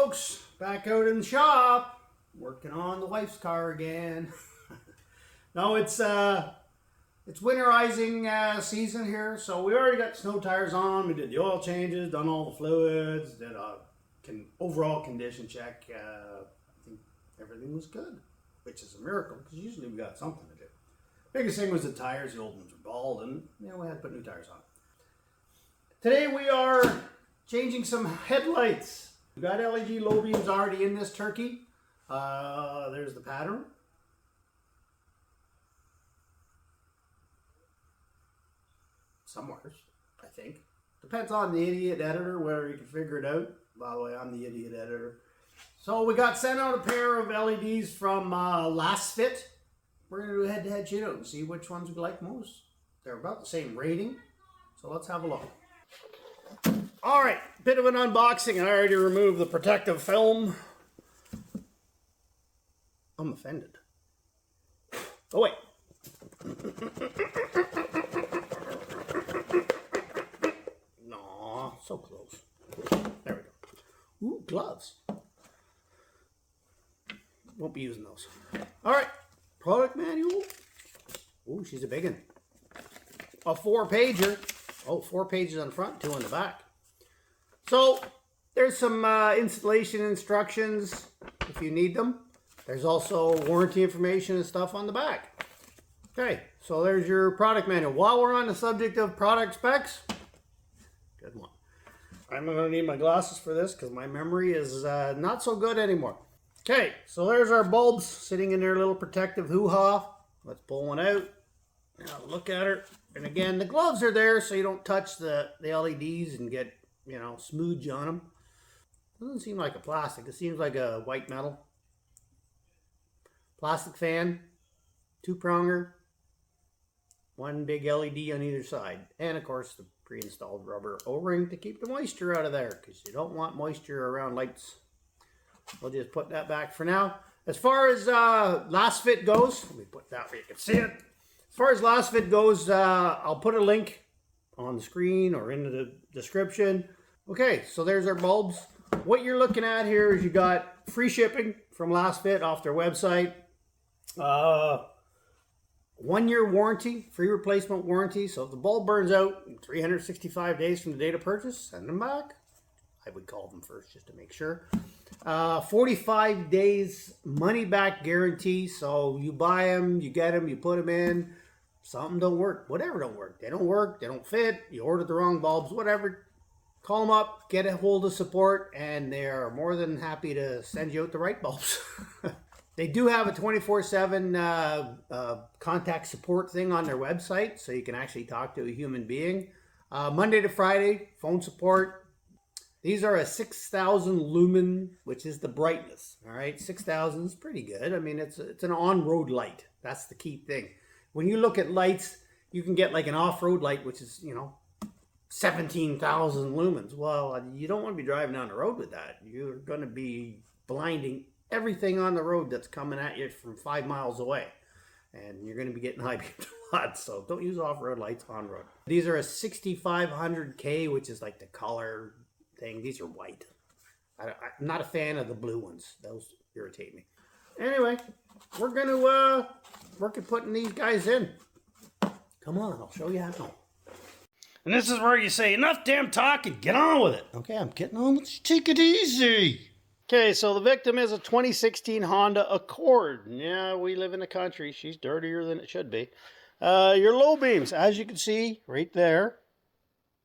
folks, back out in the shop, working on the wife's car again. No, it's winterizing season here, so we already got snow tires on. We did the oil changes, done all the fluids, did a overall condition check. I think everything was good, which is a miracle because usually we got something to do. Biggest thing was the tires. The old ones were bald, and we had to put new tires on. Today we are changing some headlights. We've got LED low beams already in this turkey. There's the pattern. Somewhere, I think. Depends on the idiot editor, whether you can figure it out. By the way, I'm the idiot editor. So we got sent out a pair of LEDs from LASFIT. We're going to do a head-to-head shootout and see which ones we like most. They're about the same rating. So let's have a look. Alright, bit of an unboxing. I already removed the protective film. I'm offended. Oh wait. No, so close. There we go. Ooh, gloves. Won't be using those. Alright, product manual. Ooh, she's a big one. A 4-pager. Oh, 4 pages on the front, 2 on the back. So, there's some installation instructions if you need them. There's also warranty information and stuff on the back. Okay, so there's your product manual. While we're on the subject of product specs, good one. I'm going to need my glasses for this because my memory is not so good anymore. Okay, so there's our bulbs sitting in their little protective hoo-ha. Let's pull one out. Now look at her. And again, the gloves are there so you don't touch the LEDs and get, you know, smooge on them. Doesn't seem like a plastic. It seems like a white metal. Plastic fan, 2-pronger, 1 big LED on either side. And of course the pre-installed rubber O-ring to keep the moisture out of there because you don't want moisture around lights. We'll just put that back for now. As far as LASFIT goes, let me put that where you can see it. As far as LASFIT goes, I'll put a link on the screen or in the description. Okay, so there's our bulbs. What you're looking at here is you got free shipping from LASFIT off their website. 1-year warranty, free replacement warranty. So if the bulb burns out in 365 days from the date of purchase, send them back. I would call them first just to make sure. 45 days money back guarantee. So you buy them, you get them, you put them in. Something don't work, whatever don't work. They don't work, they don't fit, you ordered the wrong bulbs, whatever. Call them up, get a hold of support, and they're more than happy to send you out the right bulbs. They do have a 24/7 contact support thing on their website, so you can actually talk to a human being. Monday to Friday, phone support. These are a 6,000 lumen, which is the brightness. All right, 6,000 is pretty good. I mean, it's an on-road light. That's the key thing. When you look at lights, you can get like an off-road light, which is, you know, 17,000 lumens. Well, you don't want to be driving down the road with that. You're going to be blinding everything on the road that's coming at you from 5 miles away. And you're going to be getting high beams a lot. So don't use off-road lights on road. These are a 6500K, which is like the color thing. These are white. I'm not a fan of the blue ones. Those irritate me. Anyway, we're going to work at putting these guys in. Come on, I'll show you how. And this is where you say, enough damn talk and get on with it. Okay, I'm getting on. Let's take it easy. Okay, so the victim is a 2016 Honda Accord. Yeah, we live in the country. She's dirtier than it should be. Your low beams, as you can see right there,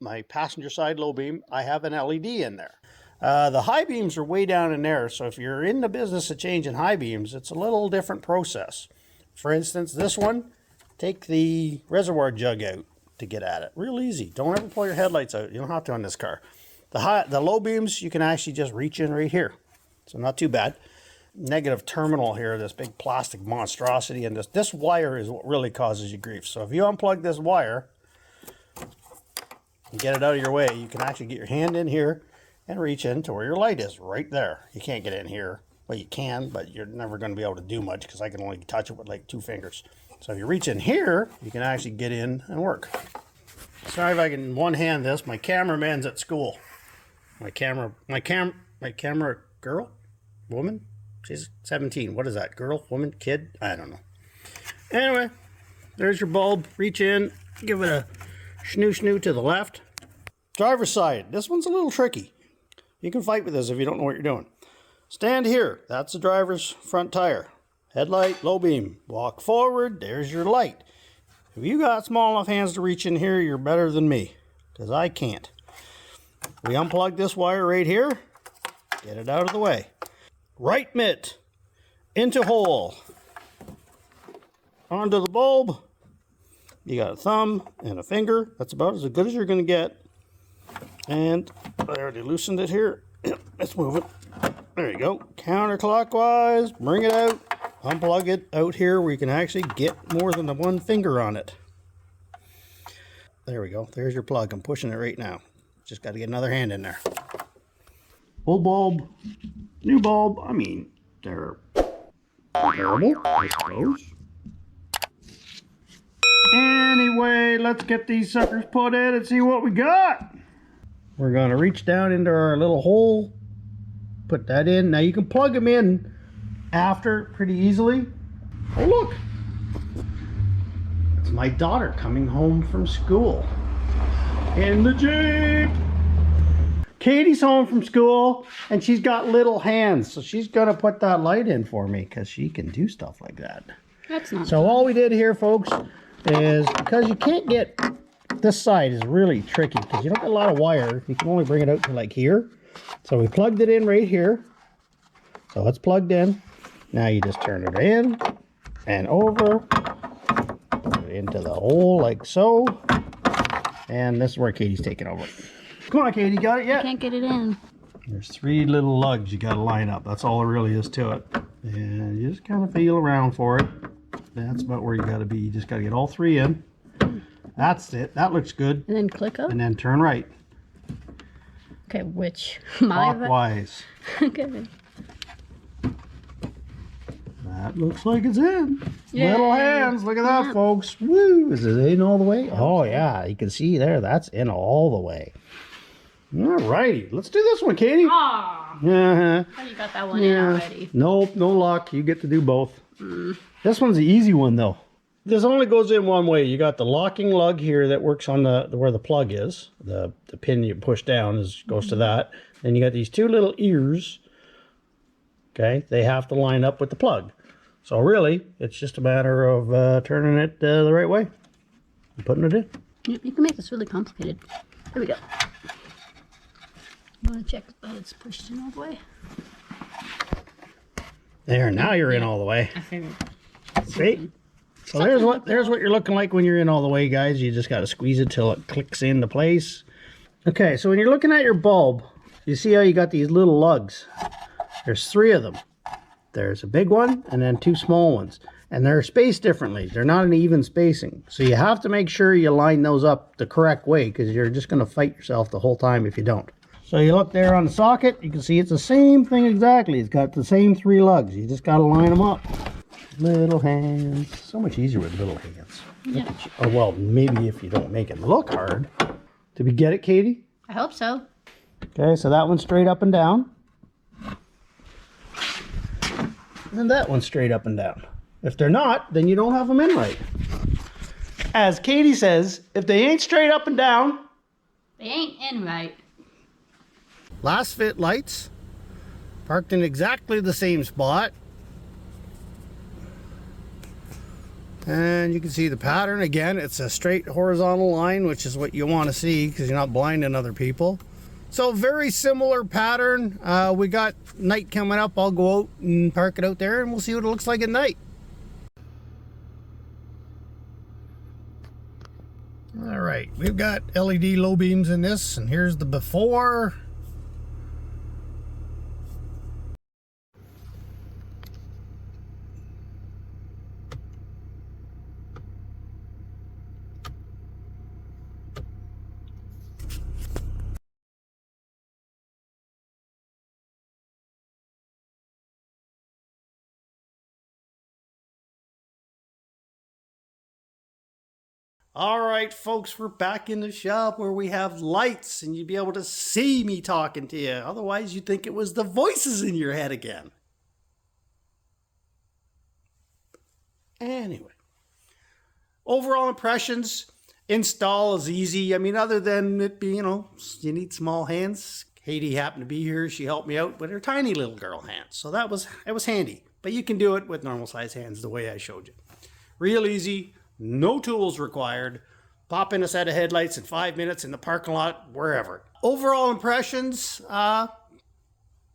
my passenger side low beam, I have an LED in there. The high beams are way down in there, so if you're in the business of changing high beams, it's a little different process. For instance, this one, take the reservoir jug out to get at it. Real easy. Don't ever pull your headlights out. You don't have to on this car. The low beams, you can actually just reach in right here. So not too bad. Negative terminal here, this big plastic monstrosity, and this wire is what really causes you grief. So if you unplug this wire and get it out of your way, you can actually get your hand in here and reach into where your light is, right there. You can't get in here. Well, you can, but you're never going to be able to do much because I can only touch it with like 2 fingers. So if you reach in here, you can actually get in and work. Sorry if I can one-hand this. My cameraman's at school. My camera girl, woman. She's 17. What is that? Girl, woman, kid? I don't know. Anyway, there's your bulb. Reach in, give it a snoo to the left. Driver's side. This one's a little tricky. You can fight with this if you don't know what you're doing. Stand here. That's the driver's front tire. Headlight, low beam. Walk forward. There's your light. If you got small enough hands to reach in here, you're better than me, because I can't. We unplug this wire right here. Get it out of the way. Right mitt into hole. Onto the bulb. You got a thumb and a finger. That's about as good as you're going to get. And I already loosened it here. Let's move it. There you go. Counterclockwise. Bring it out. Unplug it out here where you can actually get more than the one finger on it. There we go. There's your plug. I'm pushing it right now. Just got to get another hand in there. Old bulb. New bulb. I mean, they're comparable, I suppose. Anyway, let's get these suckers put in and see what we got. We're going to reach down into our little hole. Put that in. Now you can plug them in after pretty easily. Oh, look. It's my daughter coming home from school. In the Jeep. Katie's home from school and she's got little hands, so she's gonna put that light in for me because she can do stuff like that. That's not so fun. All we did here, folks, is because you can't get this side is really tricky because you don't get a lot of wire. You can only bring it out to like here. So we plugged it in right here. So it's plugged in. Now you just turn it in and over, put it into the hole like so, and this is where Katie's taking over. Come on, Katie, got it yet? I can't get it in. There's 3 little lugs you got to line up. That's all there really is to it. And you just kind of feel around for it. That's about where you got to be. You just got to get all 3 in. That's it. That looks good. And then click up? And then turn right. Okay, which? Clockwise. Okay. That looks like it's in. Yay. Little hands. Look at that, folks. Woo. Is it in all the way? Oh, yeah. You can see there. That's in all the way. All righty. Let's do this one, Katie. Ah. Yeah. Oh, you got that one in already. Nope, no luck. You get to do both. This one's the easy one, though. This only goes in one way. You got the locking lug here that works on the where the plug is. The pin you push down goes to that. Then you got these 2 little ears. Okay, they have to line up with the plug. So really, it's just a matter of turning it the right way and putting it in. You can make this really complicated. Here we go. I want to check that it's pushed in all the way. There, now you're in all the way. I figured. See? So there's what you're looking like when you're in all the way, guys. You just got to squeeze it till it clicks into place. Okay, so when you're looking at your bulb, you see how you got these little lugs. There's 3 of them. There's a big one and then 2 small ones. And they're spaced differently. They're not an even spacing. So you have to make sure you line those up the correct way because you're just going to fight yourself the whole time if you don't. So you look there on the socket, you can see it's the same thing exactly. It's got the same 3 lugs. You just got to line them up. Little hands. So much easier with little hands. Yeah. Or well, maybe if you don't make it look hard. Did we get it, Katie? I hope so. Okay, so that one's straight up and down. And that one's straight up and down. If they're not, then you don't have them in right. As Katie says, if they ain't straight up and down, They ain't in right. LASFIT lights, parked in exactly the same spot. And you can see the pattern again. It's a straight horizontal line, which is what you want to see because you're not blinding other people. So very similar pattern. We got night coming up. I'll go out and park it out there and we'll see what it looks like at night. All right, we've got LED low beams in this, and here's the before. All right, folks, we're back in the shop where we have lights and you'd be able to see me talking to you. Otherwise, you'd think it was the voices in your head again. Anyway, overall impressions, install is easy. I mean, other than it being, you need small hands. Katie happened to be here. She helped me out with her tiny little girl hands. So it was handy. But you can do it with normal size hands the way I showed you. Real easy. No tools required. Pop in a set of headlights in 5 minutes in the parking lot, wherever. Overall impressions,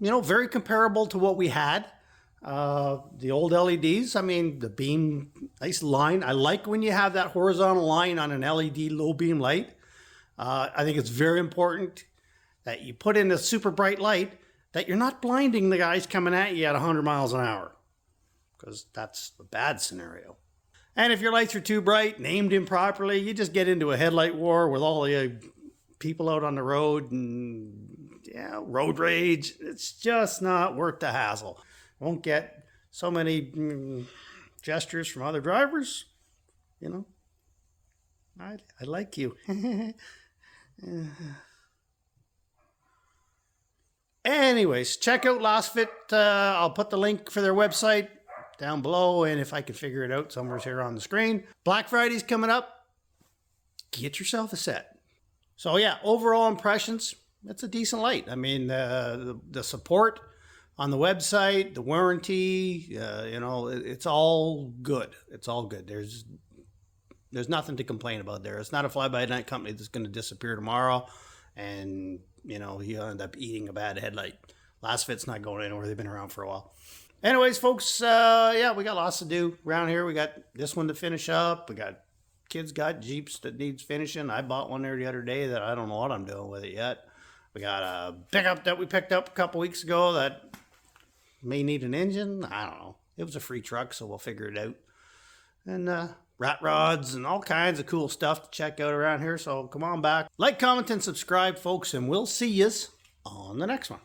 very comparable to what we had. The old LEDs, I mean, the beam, nice line. I like when you have that horizontal line on an LED low beam light. I think it's very important that you put in a super bright light that you're not blinding the guys coming at you at 100 miles an hour, because that's the bad scenario. And if your lights are too bright, named improperly, you just get into a headlight war with all the people out on the road and road rage. It's just not worth the hassle. Won't get so many gestures from other drivers. I like you. Anyways, check out LASFIT. I'll put the link for their website down below, and if I can figure it out, somewhere's here on the screen. Black Friday's coming up. Get yourself a set. So yeah, overall impressions, it's a decent light. I mean, the support on the website, the warranty, it's all good. It's all good. There's nothing to complain about there. It's not a fly-by-night company that's going to disappear tomorrow and, you end up eating a bad headlight. LASFIT's not going anywhere. They've been around for a while. Anyways, folks, we got lots to do around here. We got this one to finish up. We got kids got Jeeps that needs finishing. I bought one there the other day that I don't know what I'm doing with it yet. We got a pickup that we picked up a couple weeks ago that may need an engine. I don't know. It was a free truck, so we'll figure it out. And rat rods and all kinds of cool stuff to check out around here. So come on back. Like, comment, and subscribe, folks, and we'll see yous on the next one.